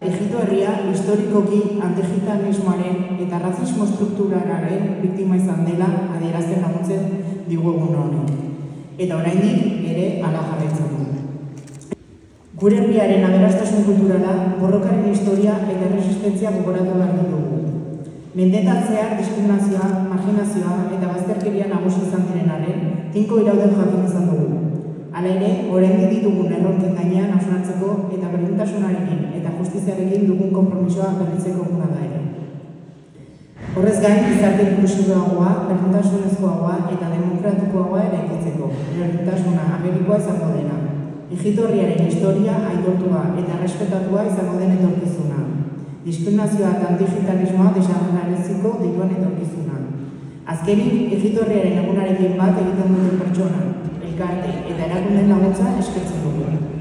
Egipto herria historikoki antigitanismoaren eta razismo estrukturalaren biktima izan dela adierazten laguntzen digu egun honek. Eta oraindik ere hala jarraitzen du. Gure herriaren aberastasun kulturala, borrokaren historia eta resistentzia gogoratu behar dugu. Mendetan zehar diskriminazioa, marginazioa eta bazterkeria nagusi izan diren arren, tinko irauten jakin izan dugu. Hala ere, oraindik ditugun erronken gainean hausnartzeko eta berdintasunarekin eta justiziarekin dugun konpromisoa berritzeko eguna da ere. Horrez gain, gizarte inklusiboagoa, berdintasunezkoagoa eta demokratikoagoa eraikitzeko, berdintasuna agerikoa izango dena. Egipto herriaren historia aitortua eta errespetatua izango den etorkizuna. Diskriminazioa eta antigitalismoa desagerraraziko dituen etorkizuna. Azkenik, Egipto herriaren egunarekin bat egiten duten pertsona, elkarte eta erakundeen laguntza eskertzen dugu.